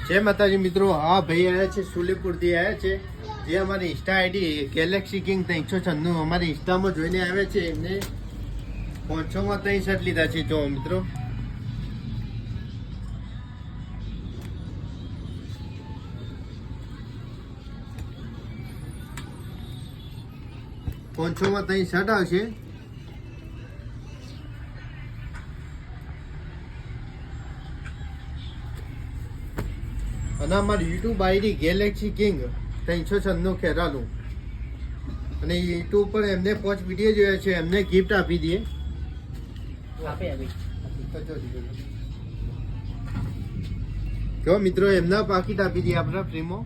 જય માતાજી મિત્રો, હા ભાઈ આવ્યા છે સુલેપુરથી આવ્યા છે, જે અમારી ઇન્સ્ટા આઈડી ગેલેક્સી કિંગ 396 અમારી ઇન્સ્ટામાં જોઈને આવ્યા છે. એમને 500માં 3 શર્ટ લીધા છે. જો મિત્રો પોંચોમાં 3 શર્ટ આવશે. અને અમારી YouTube ID Galaxy king 396 Kheralu, અને યુટ્યુબ પર એમને 5 વિડીયો જોયા છે, એમને ગિફ્ટ આપી દઈએ. જો મિત્રો એમના પાકીટ આપી દઈએ આપણે ફ્રીમાં.